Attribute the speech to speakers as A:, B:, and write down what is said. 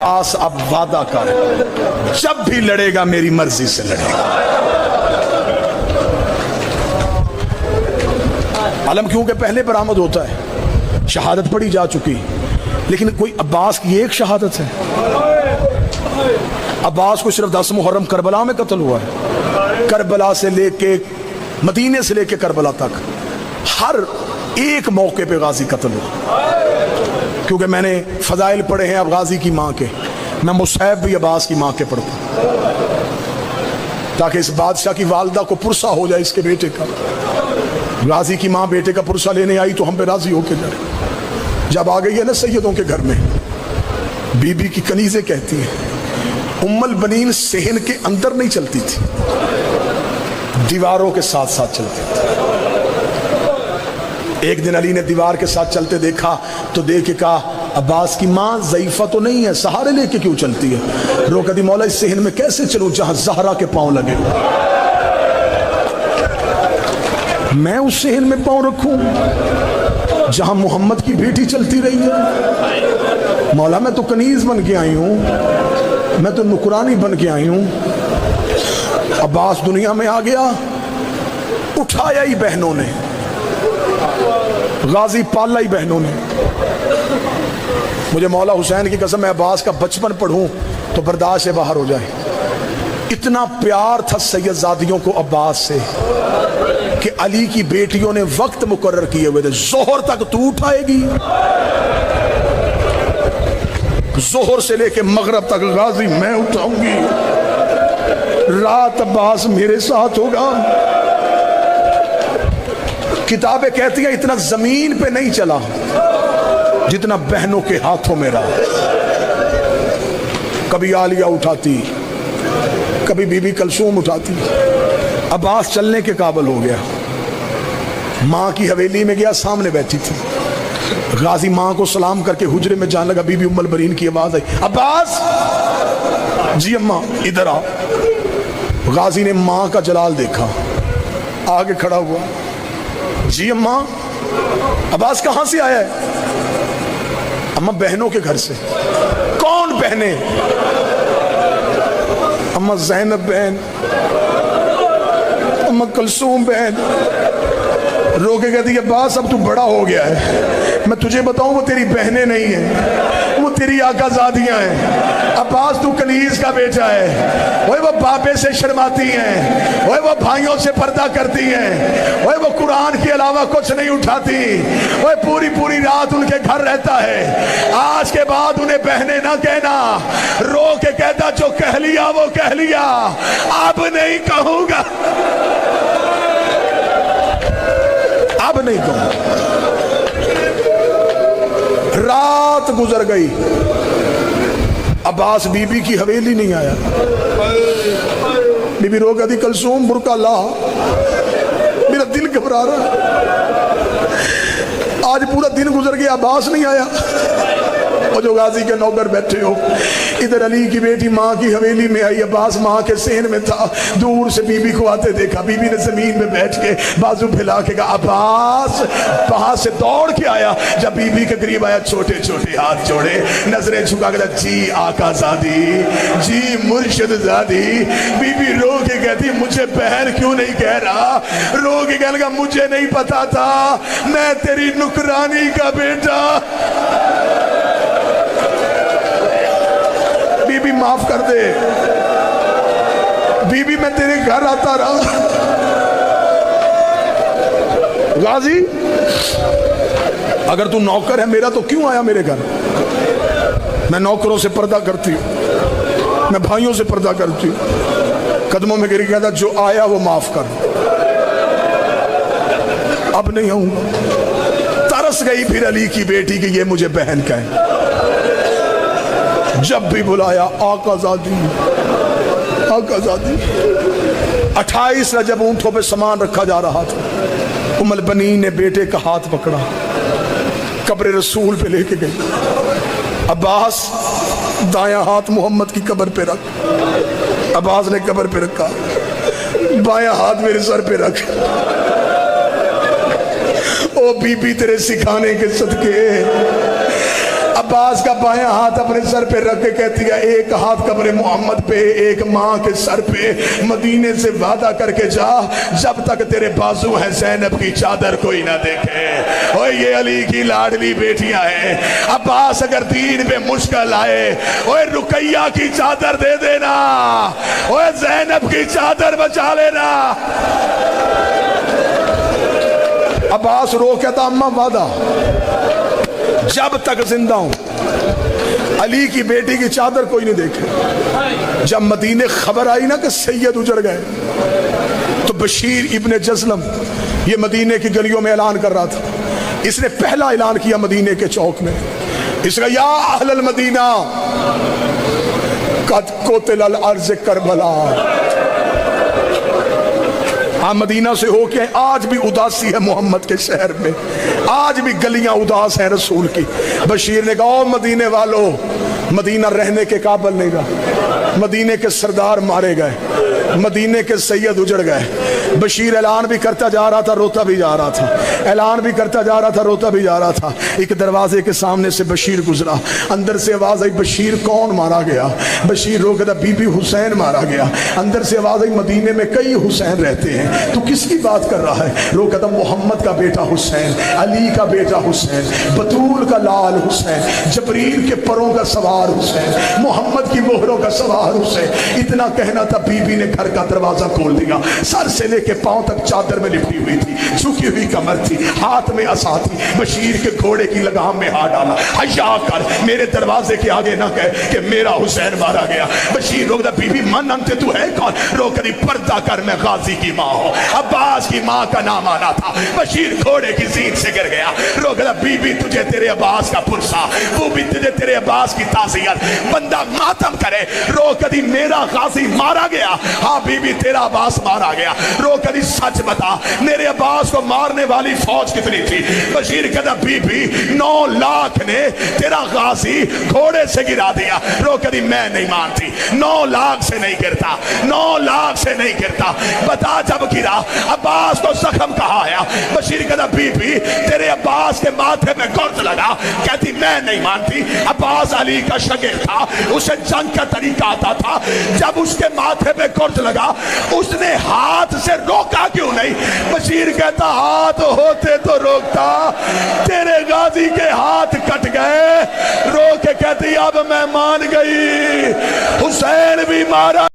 A: آس اب وعدہ کر جب بھی لڑے گا میری مرضی سے لڑے گا. علم کیونکہ پہلے برآمد ہوتا ہے، شہادت پڑھی جا چکی، لیکن کوئی عباس کی ایک شہادت ہے. عباس کو صرف 10 محرم کربلا میں قتل ہوا ہے. کربلا سے لے کے مدینے سے لے کے کربلا تک ہر ایک موقع پہ غازی قتل ہوا. کیونکہ میں نے فضائل پڑھے ہیں اب غازی کی ماں کے، میں مصحف بھی عباس کی ماں کے پڑھتا ہوں تاکہ اس بادشاہ کی والدہ کو پرسہ ہو جائے اس کے بیٹے کا. غازی کی ماں بیٹے کا پرسہ لینے آئی تو ہم پہ راضی ہو کے جائے. جب آ گئی ہے نا سیدوں کے گھر میں، بی بی کی کنیزیں کہتی ہیں ام البنین صحن کے اندر نہیں چلتی تھی، دیواروں کے ساتھ ساتھ چلتی تھی. ایک دن علی نے دیوار کے ساتھ چلتے دیکھا تو دیکھ کے کہا عباس کی ماں ضعیفہ تو نہیں ہے، سہارے لے کے کیوں چلتی ہے؟ روکا دی مولا اس صحن میں کیسے چلوں جہاں زہرا کے پاؤں لگے؟ میں اس صحن میں پاؤں رکھوں جہاں محمد کی بیٹی چلتی رہی ہے؟ مولا میں تو کنیز بن کے آئی ہوں، میں تو نکرانی بن کے آئی ہوں. عباس دنیا میں آ گیا، اٹھایا ہی بہنوں نے، غازی پالا ہی بہنوں نے. مجھے مولا حسین کی قسم میں عباس کا بچپن پڑھوں تو برداشت سے باہر ہو جائے. اتنا پیار تھا سید زادیوں کو عباس سے کہ علی کی بیٹیوں نے وقت مقرر کیے ہوئے تھے، ظہر تک تو اٹھائے گی، ظہر سے لے کے مغرب تک غازی میں اٹھاؤں گی، رات عباس میرے ساتھ ہوگا. کتابیں کہتی ہیں اتنا زمین پہ نہیں چلا جتنا بہنوں کے ہاتھوں میں رہا. کبھی عالیہ اٹھاتی، کبھی بی بی کلثوم اٹھاتی. عباس چلنے کے قابل ہو گیا. ماں کی حویلی میں گیا، سامنے بیٹھی تھی. غازی ماں کو سلام کر کے حجرے میں جان لگا. بی بی ام البرین کی آواز آئی عباس. جی اماں ادھر آ. غازی نے ماں کا جلال دیکھا، آگے کھڑا ہوا. جی اماں. عباس کہاں سے آیا ہے؟ اماں بہنوں کے گھر سے. کون بہنیں؟ اماں زینب بہن، اماں کلثوم بہن. رو کے کہتی ہے عباس اب تو بڑا ہو گیا ہے، میں تجھے بتاؤں وہ تیری بہنیں نہیں ہیں، وہ تیری آقا زادیاں ہیں. عباس تو کنیز کا بیٹا ہے، وہ باپے سے شرماتی ہیں، وہ بھائیوں سے پردہ کرتی ہیں، وہ قرآن کے علاوہ کچھ نہیں اٹھاتی، وہ پوری پوری رات ان کے گھر رہتا ہے. آج کے بعد انہیں بہنیں نہ کہنا. رو کے کہتا جو کہہ لیا وہ کہہ لیا، اب نہیں کہوں گا، اب نہیں کہوں. رات گزر گئی، عباس بی بی کی حویلی نہیں آیا. بی بی رو گئی کلثوم برقع لا، میرا دل گھبرا رہا. آج پورا دن گزر گیا، عباس نہیں آیا. اور جو غازی کے نوکر بیٹھے ہو، ادھر علی کی بیٹی ماں کی حویلی میں آئی. عباس ماں کے صحن میں تھا، دور سے بی بی کو آتے دیکھا. بی بی نے زمین میں بیٹھ کے بازو پھیلا کے کہا عباس. وہاں سے دوڑ کے آیا، جب بی بی کے قریب آیا چھوٹے چھوٹے ہاتھ جوڑے، نظریں جھکا کے جی آقا زادی، جی مرشد زادی. بی بی رو کے کہتی مجھے بہن کیوں نہیں کہہ رہا؟ رو کے کہنے لگا مجھے نہیں پتا تھا، میں تیری نکرانی کا بیٹا. بی بی معاف کر دے، بی بی میں تیرے گھر آتا رہا. غازی اگر تو نوکر ہے میرا تو کیوں آیا میرے گھر؟ میں نوکروں سے پردہ کرتی ہوں، میں بھائیوں سے پردہ کرتی ہوں. قدموں میں گر گیا تھا جو آیا وہ معاف کر، اب نہیں آؤں گا. ترس گئی پھر علی کی بیٹی کہ یہ مجھے بہن کہے. جب بھی بلایا آقا زادی، آقا زادی. 28 رجب اونٹوں پہ سامان رکھا جا رہا تھا. ام البنین نے بیٹے کا ہاتھ پکڑا، قبر رسول پہ لے کے گئی. عباس دایاں ہاتھ محمد کی قبر پہ رکھ. عباس نے قبر پہ رکھا، بایاں ہاتھ میرے سر پہ رکھ. او بی بی تیرے سکھانے کے صدقے عباس کا بایاں ہاتھ اپنے سر پہ رکھ کے کہتی ہے ایک ہاتھ قبر محمد پہ ایک ماں کے سر پہ، مدینے سے وعدہ کر کے جا جب تک تیرے بازو ہیں زینب کی چادر کوئی نہ دیکھے۔ اوہ یہ علی کی لاڈلی بیٹیاں ہیں۔ عباس اگر دین پہ مشکل آئے اوہ رقیہ کی چادر دے دینا، اوہ زینب کی چادر بچا لینا۔ عباس رو کہتا اماں وعدہ جب تک زندہ ہوں علی کی بیٹی کی چادر کوئی نہیں دیکھے۔ جب مدینے خبر آئی نا کہ سید اجڑ گئے تو بشیر ابن جزلم یہ مدینے کی گلیوں میں اعلان کر رہا تھا، اس نے پہلا اعلان کیا مدینے کے چوک میں، اس کا یا اہل المدینہ قد قتل الارض کربلا۔ مدینہ سے ہو کے آج بھی اداسی ہے محمد کے شہر میں، آج بھی گلیاں اداس ہیں رسول کی۔ بشیر نے کہا او مدینے والو، مدینہ رہنے کے قابل نہیں رہا، مدینے کے سردار مارے گئے، مدینے کے سید اجڑ گئے۔ بشیر اعلان بھی کرتا جا رہا تھا، روتا بھی جا رہا تھا، اعلان بھی کرتا جا رہا تھا، روتا بھی جا رہا تھا۔ ایک دروازے کے سامنے سے بشیر گزرا، اندر سے آواز آئی بشیر کون مارا گیا؟ بشیر رو کہتا بی بی حسین مارا گیا۔ اندر سے آواز آئی مدینے میں کئی حسین رہتے ہیں، تو کس کی بات کر رہا ہے؟ رو کہتا محمد کا بیٹا حسین، علی کا بیٹا حسین، بطول کا لال حسین، جبریل کے پروں کا سوار حسین، محمد کی مہروں کا سوار حسین۔ اتنا کہنا تھا، بی بی نے گھر کا دروازہ کھول دیا، سر سے لے کے پاؤں تک چادر میں لپٹی ہوئی تھی، جھکی ہوئی کمر تھی، ہاتھ میں عصا تھی۔ بشیر کے گھوڑے کی لگام میں ہاتھ ڈالا، حیا کر میرے دروازے کے آگے نہ کہے کہ میرا حسین مارا گیا۔ بشیر رو کہتا بی بی من انتے تو ہے کون؟ رو کہتی پردہ کر میں غازی کی ماں ہوں، عباس کی ماں کا نام آنا تھا۔ بشیر گھوڑے کی زین سے گر گیا، رو کہتا بی بی تجھے تیرے عباس کا پرسا، وہ بھی تجھے تیرے عباس کی تعزیت، بندہ ماتم کرے۔ رو کہتی میرا غازی مارا گیا، ہاں بی بی تیرا عباس مارا گیا۔ رو کہتی سچ بتا میرے عباس کو مارنے والی فوج کتنی تھی؟ بشیر کہتا بی بی 9 لاکھ نے تیرا غازی گھوڑے سے گرا دیا۔ رو کہتی میں نہیں مانتی، 9 لاکھ سے نہیں گرتا، 9 لاکھ سے نہیں گرتا، بتا جب گرا عباس کو زخم کہا آیا؟ بشیر کہتا بی بی تیرے عباس کے ماتھے میں گرد لگا۔ کہتی میں نہیں مانتی، عباس علی کا شاگرد تھا، اسے جنگ کا طریقہ آتا تھا، جب اس کے ماتھے پہ گرد لگا اس نے ہاتھ سے روکا کیوں نہیں؟ بشیر کہتا ہاتھ ہوتے تو روکتا، تیرے غازی کے ہاتھ کٹ گئے۔ رو کے کہتی اب میں مان گئی، حسین بھی مارا